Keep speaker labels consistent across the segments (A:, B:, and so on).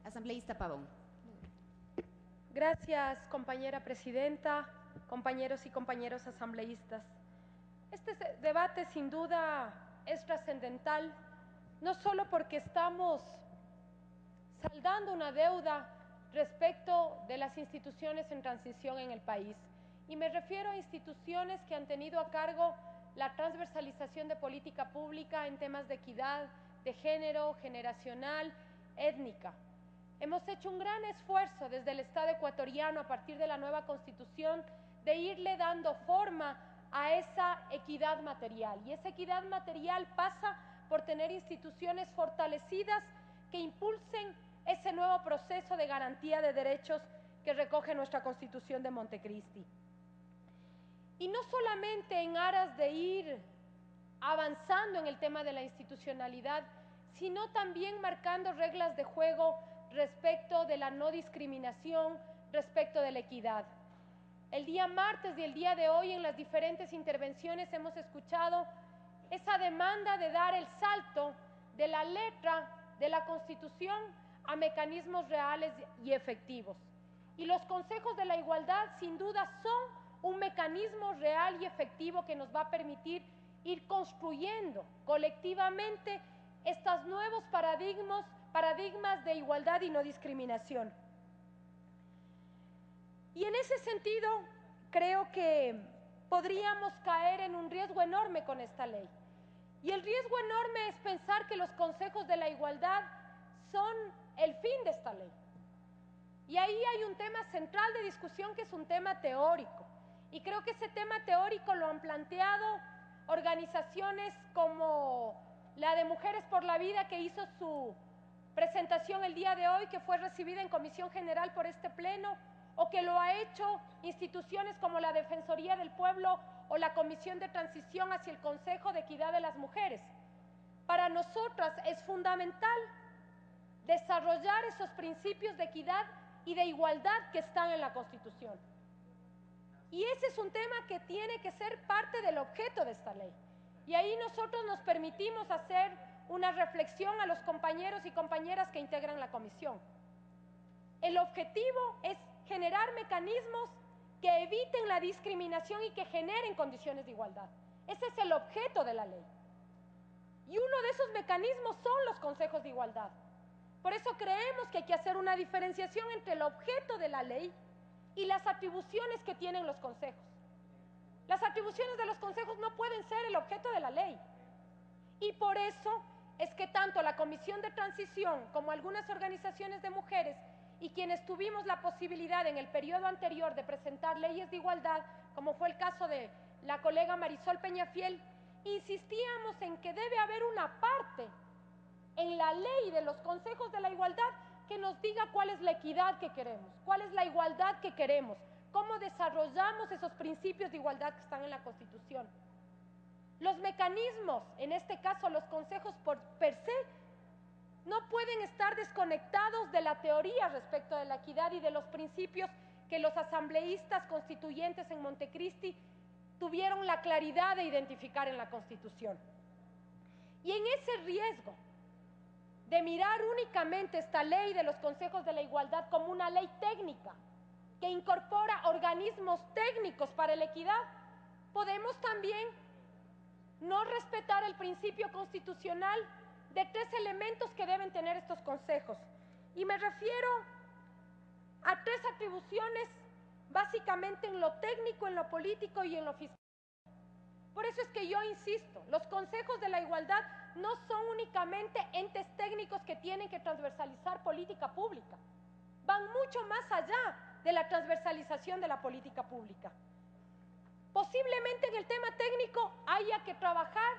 A: Asambleísta Pavón.
B: Gracias, compañera presidenta, compañeros y compañeras asambleístas. Este debate sin duda es trascendental, no solo porque estamos saldando una deuda respecto de las instituciones en transición en el país, y me refiero a instituciones que han tenido a cargo la transversalización de política pública en temas de equidad, de género, generacional, étnica. Hemos hecho un gran esfuerzo desde el Estado ecuatoriano a partir de la nueva Constitución de irle dando forma a esa equidad material, y esa equidad material pasa por tener instituciones fortalecidas que impulsen ese nuevo proceso de garantía de derechos que recoge nuestra Constitución de Montecristi. Y no solamente en aras de ir avanzando en el tema de la institucionalidad, sino también marcando reglas de juego respecto de la no discriminación, respecto de la equidad. El día martes y el día de hoy en las diferentes intervenciones hemos escuchado esa demanda de dar el salto de la letra de la Constitución a mecanismos reales y efectivos. Y los consejos de la igualdad sin duda son un mecanismo real y efectivo que nos va a permitir ir construyendo colectivamente estos nuevos paradigmas de igualdad y no discriminación. Y en ese sentido, creo que podríamos caer en un riesgo enorme con esta ley. Y el riesgo enorme es pensar que los consejos de la igualdad son el fin de esta ley. Y ahí hay un tema central de discusión que es un tema teórico. Y creo que ese tema teórico lo han planteado organizaciones como la de Mujeres por la Vida, que hizo su presentación el día de hoy, que fue recibida en Comisión General por este Pleno, o que lo ha hecho instituciones como la Defensoría del Pueblo o la Comisión de Transición hacia el Consejo de Equidad de las Mujeres. Para nosotras es fundamental desarrollar esos principios de equidad y de igualdad que están en la Constitución. Y ese es un tema que tiene que ser parte del objeto de esta ley. Y ahí nosotros nos permitimos hacer una reflexión a los compañeros y compañeras que integran la comisión. El objetivo es generar mecanismos que eviten la discriminación y que generen condiciones de igualdad. Ese es el objeto de la ley. Y uno de esos mecanismos son los consejos de igualdad. Por eso creemos que hay que hacer una diferenciación entre el objeto de la ley y las atribuciones que tienen los consejos. Las atribuciones de los consejos no pueden ser el objeto de la ley. Y por eso es que tanto la Comisión de Transición como algunas organizaciones de mujeres y quienes tuvimos la posibilidad en el periodo anterior de presentar leyes de igualdad, como fue el caso de la colega Marisol Peñafiel, insistíamos en que debe haber una parte en la ley de los consejos de la igualdad que nos diga cuál es la equidad que queremos, cuál es la igualdad que queremos, cómo desarrollamos esos principios de igualdad que están en la Constitución. Los mecanismos, en este caso los consejos per se, no pueden estar desconectados de la teoría respecto de la equidad y de los principios que los asambleístas constituyentes en Montecristi tuvieron la claridad de identificar en la Constitución. Y en ese riesgo de mirar únicamente esta ley de los consejos de la igualdad como una ley técnica que incorpora organismos técnicos para la equidad, podemos también no respetar el principio constitucional de 3 elementos que deben tener estos consejos. Y me refiero a 3 atribuciones, básicamente en lo técnico, en lo político y en lo fiscal. Por eso es que yo insisto, los consejos de la igualdad no son únicamente entes técnicos que tienen que transversalizar política pública. Van mucho más allá de la transversalización de la política pública. Posiblemente en el tema técnico haya que trabajar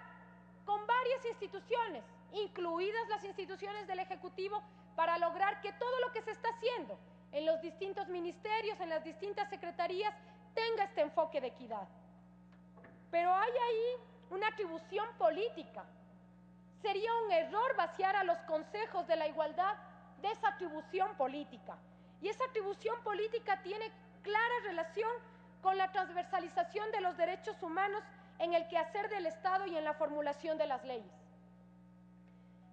B: con varias instituciones, incluidas las instituciones del Ejecutivo, para lograr que todo lo que se está haciendo en los distintos ministerios, en las distintas secretarías, tenga este enfoque de equidad. Pero hay ahí una atribución política. Sería un error vaciar a los consejos de la igualdad de esa atribución política. Y esa atribución política tiene clara relación con la transversalización de los derechos humanos en el quehacer del Estado y en la formulación de las leyes.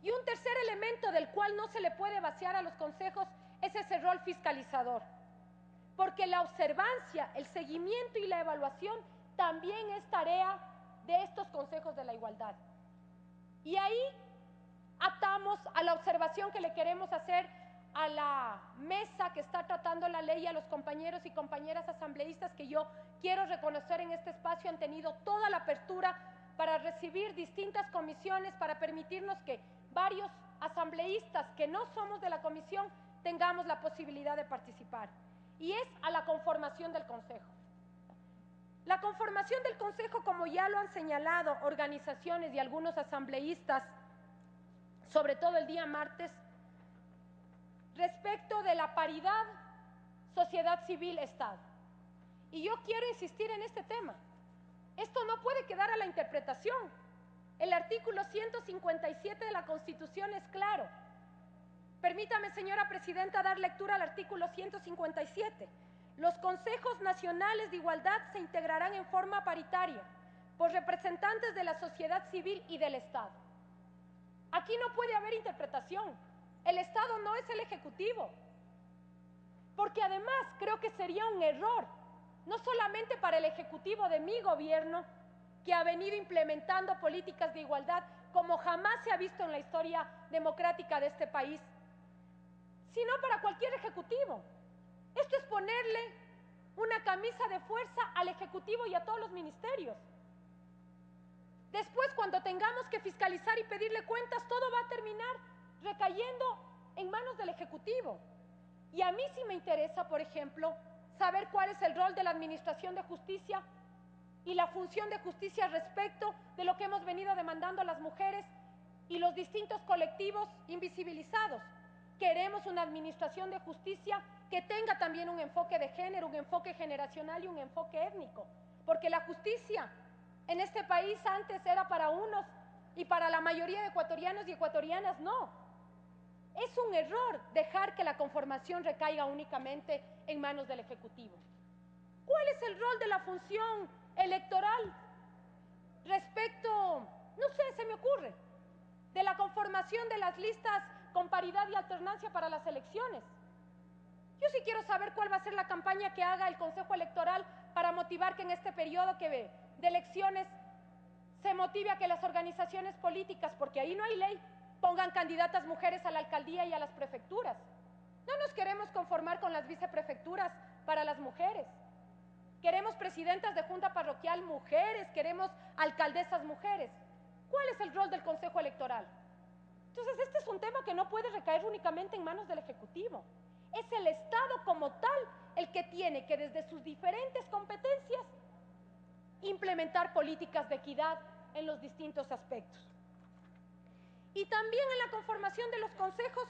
B: Y un tercer elemento del cual no se le puede vaciar a los consejos es ese rol fiscalizador, porque la observancia, el seguimiento y la evaluación también es tarea de estos consejos de la igualdad. Y ahí atamos a la observación que le queremos hacer a la mesa que está tratando la ley, a los compañeros y compañeras asambleístas que yo quiero reconocer en este espacio han tenido toda la apertura para recibir distintas comisiones, para permitirnos que varios asambleístas que no somos de la comisión tengamos la posibilidad de participar. Y es a la conformación del Consejo. La conformación del Consejo, como ya lo han señalado organizaciones y algunos asambleístas, sobre todo el día martes, respecto de la paridad sociedad civil-Estado. Y yo quiero insistir en este tema. Esto no puede quedar a la interpretación. El artículo 157 de la Constitución es claro. Permítame, señora presidenta, dar lectura al artículo 157. Los consejos nacionales de igualdad se integrarán en forma paritaria por representantes de la sociedad civil y del Estado. Aquí no puede haber interpretación. El Estado no es el Ejecutivo. Porque además creo que sería un error, no solamente para el Ejecutivo de mi gobierno, que ha venido implementando políticas de igualdad como jamás se ha visto en la historia democrática de este país, sino para cualquier ejecutivo. Esto es ponerle una camisa de fuerza al Ejecutivo y a todos los ministerios. Después, cuando tengamos que fiscalizar y pedirle cuentas, todo va a terminar recayendo en manos del Ejecutivo. Y a mí sí me interesa, por ejemplo, saber cuál es el rol de la Administración de Justicia y la función de justicia respecto de lo que hemos venido demandando las mujeres y los distintos colectivos invisibilizados. Queremos una administración de justicia que tenga también un enfoque de género, un enfoque generacional y un enfoque étnico, porque la justicia en este país antes era para unos y para la mayoría de ecuatorianos y ecuatorianas no. Es un error dejar que la conformación recaiga únicamente en manos del Ejecutivo. ¿Cuál es el rol de la función electoral respecto, no sé, se me ocurre, de la conformación de las listas con paridad y alternancia para las elecciones? Yo sí quiero saber cuál va a ser la campaña que haga el Consejo Electoral para motivar que en este periodo de elecciones se motive a que las organizaciones políticas, porque ahí no hay ley, pongan candidatas mujeres a la alcaldía y a las prefecturas. No nos queremos conformar con las viceprefecturas para las mujeres. Queremos presidentas de junta parroquial mujeres, queremos alcaldesas mujeres. ¿Cuál es el rol del Consejo Electoral? Entonces, este es un tema que no puede recaer únicamente en manos del Ejecutivo. Es el Estado como tal el que tiene que, desde sus diferentes competencias, implementar políticas de equidad en los distintos aspectos. Y también en la conformación de los consejos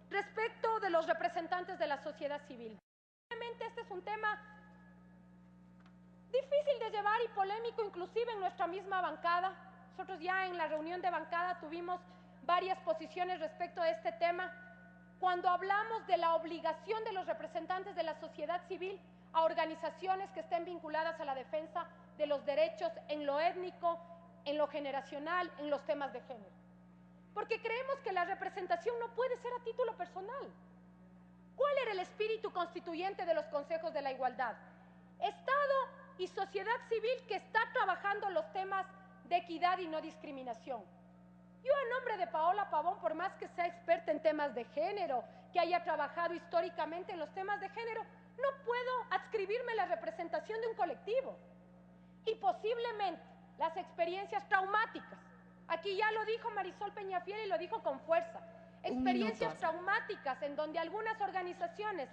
B: respecto de los representantes de la sociedad civil. Obviamente este es un tema difícil de llevar y polémico inclusive en nuestra misma bancada. Nosotros ya en la reunión de bancada tuvimos varias posiciones respecto a este tema. Cuando hablamos de la obligación de los representantes de la sociedad civil a organizaciones que estén vinculadas a la defensa de los derechos en lo étnico, en lo generacional, en los temas de género. Porque creemos que la representación no puede ser a título personal. ¿Cuál era el espíritu constituyente de los consejos de la igualdad? Estado y sociedad civil que está trabajando los temas de equidad y no discriminación. Yo, a nombre de Paola Pavón, por más que sea experta en temas de género, que haya trabajado históricamente en los temas de género, no puedo adscribirme la representación de un colectivo. Y posiblemente las experiencias traumáticas, aquí ya lo dijo Marisol Peñafiel y lo dijo con fuerza, experiencias traumáticas en donde algunas organizaciones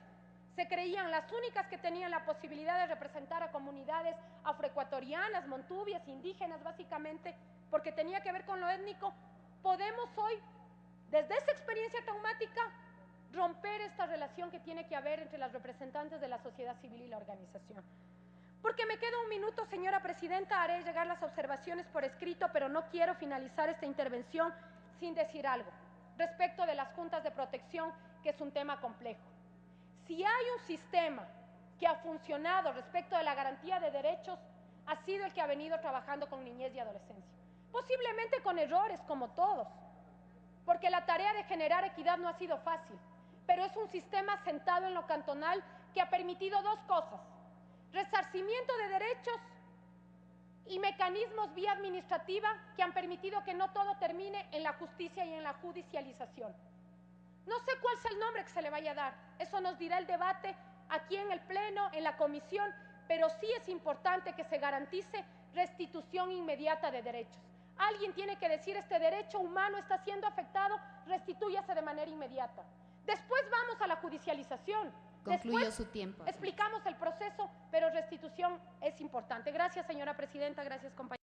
B: se creían las únicas que tenían la posibilidad de representar a comunidades afroecuatorianas, montubias, indígenas básicamente, porque tenía que ver con lo étnico. Podemos hoy, desde esa experiencia traumática, romper esta relación que tiene que haber entre las representantes de la sociedad civil y la organización. Porque me queda un minuto, señora presidenta, haré llegar las observaciones por escrito, pero no quiero finalizar esta intervención sin decir algo respecto de las juntas de protección, que es un tema complejo. Si hay un sistema que ha funcionado respecto de la garantía de derechos, ha sido el que ha venido trabajando con niñez y adolescencia. Posiblemente con errores, como todos, porque tarea de generar equidad no ha sido fácil, pero es un sistema sentado en lo cantonal que ha permitido dos cosas: resarcimiento de derechos y mecanismos vía administrativa que han permitido que no todo termine en la justicia y en la judicialización. No sé cuál es el nombre que se le vaya a dar, eso nos dirá el debate aquí en el Pleno, en la comisión, pero sí es importante que se garantice restitución inmediata de derechos. Alguien tiene que decir: este derecho humano está siendo afectado, restitúyase de manera inmediata. Después vamos a la judicialización.
A: Concluyó su tiempo.
B: Explicamos el proceso, pero restitución es importante. Gracias, señora presidenta. Gracias, compañeros.